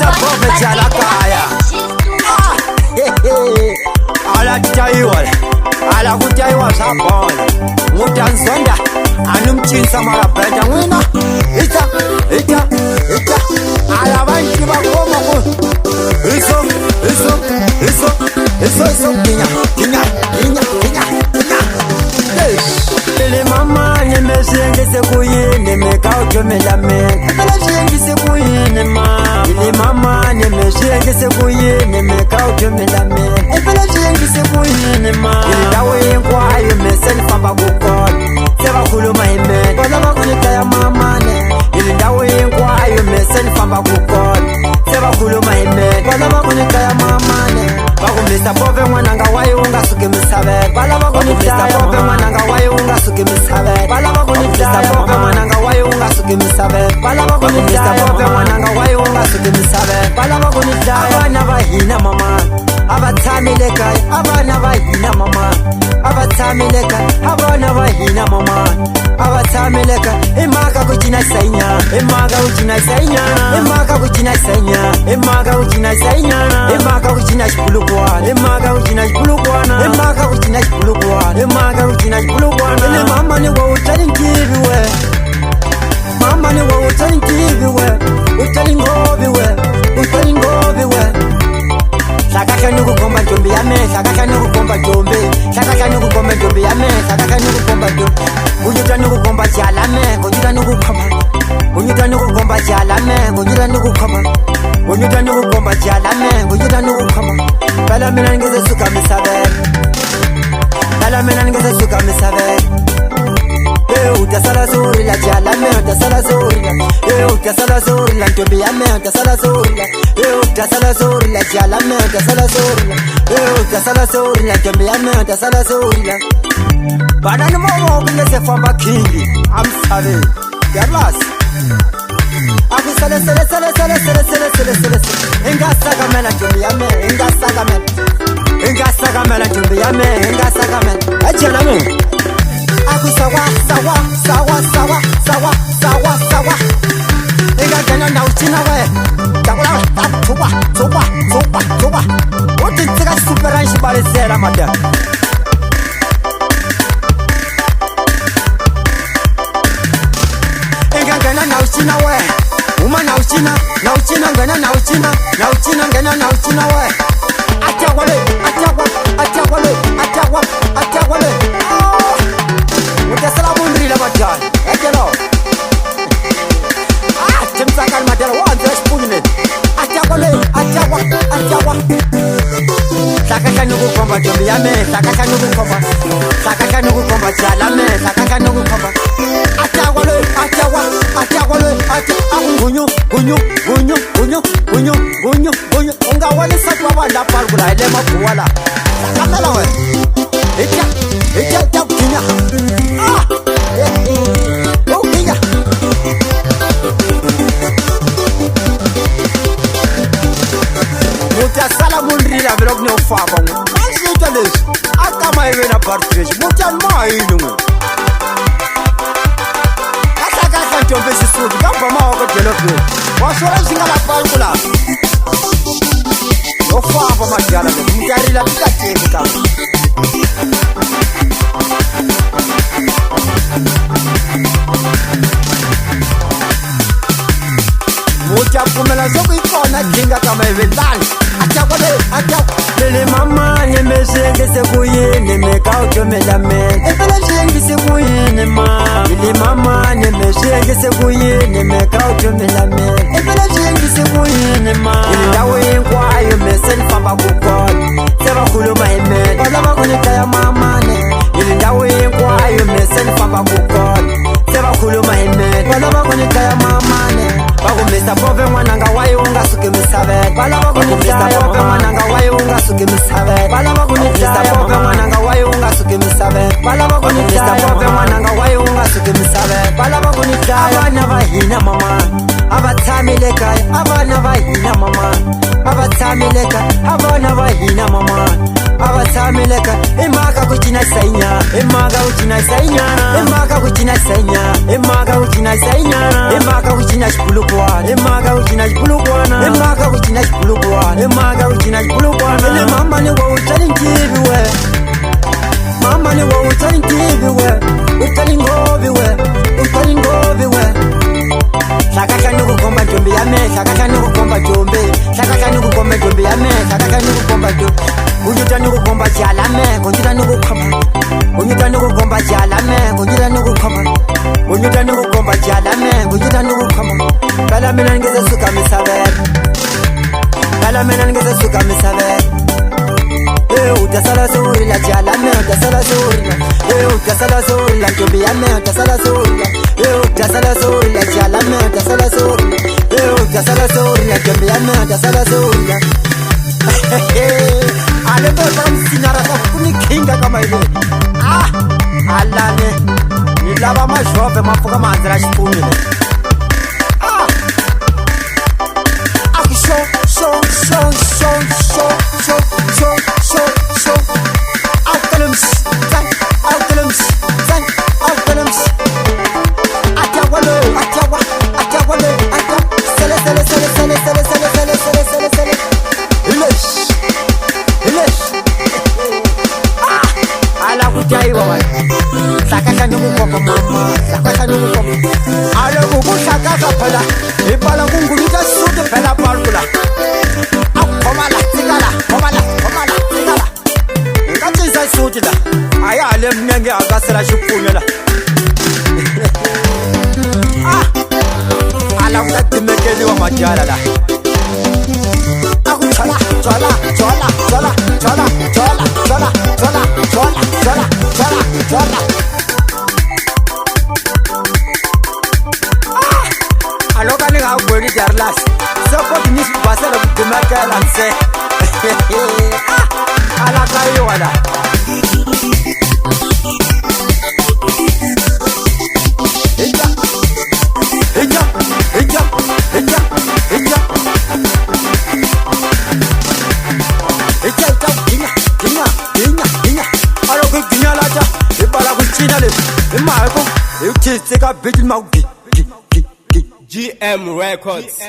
Mr. Prophet Jalakaya. Ala kutaiwa, ala kutaiwa sabona. Mutanzonda, anumchinsa marapeta mwina. Ita. Ala banchi bakoma ku. Iso. Kinya. Ele mama nemesengese kuyini mekauto melame. Ele sengese kuyini ma. Ele mama nemesengese kuyini mekauto melame. Ele sengese kuyini ma. Ele dawe kwayo mesen papa kukot. Seba kuluma ime. Bala bakunita ya mama ne. Ele dawe kwayo mesen papa kukot. Seba kuluma ime. Bala bakunita ya mama ne. Bakumisa pove mwananga wayo ungasuke misabe. Bala bakunita pove mwananga wayo ungasuke misabe. Bala bakunita pove mwananga wayo ungasuke misabe. Bala bakunita pove mwananga wayo ungasuke misabe. Bala bakunita abana bahina mama. Abathamile kai abana bahina mama. Abathamile kai abana bahina mama. Abathamile kai imaka kuchina sainya. Imaka kuchina sainya. Imaka kuchina sainya. Imaka kuchina sainya. Imaka kuchina shpulukwa. Imaka kuchina shpulukwa. Imaka kuchina shpulukwa. Imaka kuchina shpulukwa. Ele mama ni wa utali nkibi we. Mama ni wa utali nkibi we. Utali ngobi we. Utali ngobi we. Sakaka nuku komba jombi yame. Sakaka nuku komba jombi. Sakaka nuku komba jombi yame. Sakaka nuku komba jombi. Ujuta nuku komba jalame. Ujuta nuku komba. Ujuta nuku komba jalame. Ujuta nuku komba. Ujuta nuku komba jalame. Ujuta nuku komba. Kala mina ngeze suka misabe. Kala mina ngeze suka misabe. Utasala zuri la jalame. Utasala zuri la. Utasala zuri la jombi yame. Utasala zuri la. Utasala zuri la jalame. Utasala zuri la. Utasala zuri la jombi yame. Utasala zuri la. Banana momo ngeze famba kingi. I'm sorry. Yablas. Aku sale. Engasaka mena jombi yame. Engasaka mena jombi yame. Engasaka mena. Ajela mo. Aku sawa. Engagana na uchina we. Takula tuwa. Uti tsika super anshi balesera mada. Engagana na uchina we. Uma na uchina ngana na uchina we. Atawale. Utasala bundri la bajan. Ekelo. Jemsakan madara wanza spunne. Atawa. Sakaka nuku komba jombi yame. Sakaka nuku komba jalame. Sakaka nuku komba. Atawale. Gunyo. Unga wale satwa wala palgula ele makuwala. Sakala we. Echa kinya. Kinya. Mutasala mundrira blog no fava. Anjitales. Akama evena partridge. Mutan mainu. Asaka jombe sisudu. Gamba maoko jelope. Wasora singala palgula. No fava majala. Mutarila pikateka. Muchapumela soko ikona jinga kama eventani. Ele mama nemesengese kuyini mekauto melame. Ele sengese kuyini ma. Ele mama nemesengese kuyini mekauto melame. Ele sengese kuyini ma. Ele dawe kwayo mesen pamba kukot. Seba kuluma ime. Bala bakunita ya mama ne. Ele dawe kwayo mesen pamba kukot. Seba kuluma ime. Bala bakunita ya mama ne. Bakumisa pove mwananga wayo ungasuke misabe. Bala bakunita pove mwananga wayo ungasuke misabe. Bala bakunita pove mwananga wayo ungasuke misabe. Bala bakunita pove mwananga wayo ungasuke misabe. Bala bakunita abana bahina mama. Abathamile kai abana bahina mama. Abathamile kai abana bahina mama. abasameleka emaka kuchina sainya emaka kuchina sainya emaka kuchina sainya emaka kuchina sainya emaka kuchina chipulukwa emaka kuchina chipulukwa emaka kuchina chipulukwa emaka kuchina chipulukwa ne mama ne wo uchalingibi we mama ne wo uchalingibi we uchalingobi we uchalingobi we sakaka nukukomba jombe yame sakaka nukukomba jombe sakaka nukukomba jombe yame sakaka nukukomba jombe unyuta nukukomba jalame unyuta nukukomba unyuta nukukomba jalame unyuta nukukomba unyuta nukukomba jalame unyuta nukukomba kala mina ngeze suka misabe kala mina ngeze suka misabe utasala suri la jalame utasala suri utasala suri la jombe yame utasala suri utasala suri la jalame utasala suri utasala suri la jombe yame utasala suri alebe bamsinyara kunikinga kama ile alane nilava mashope mafuka manzira xipunile akisho so Outlands, ayale mnenge akasela xipunela ala kutimekeli wa majala la akuchola chola chola chola chola chola chola chola chola chola chola chola aloka ni ga boni jarlas support ni pasela kutimekela nse ala kayo wala GM Records.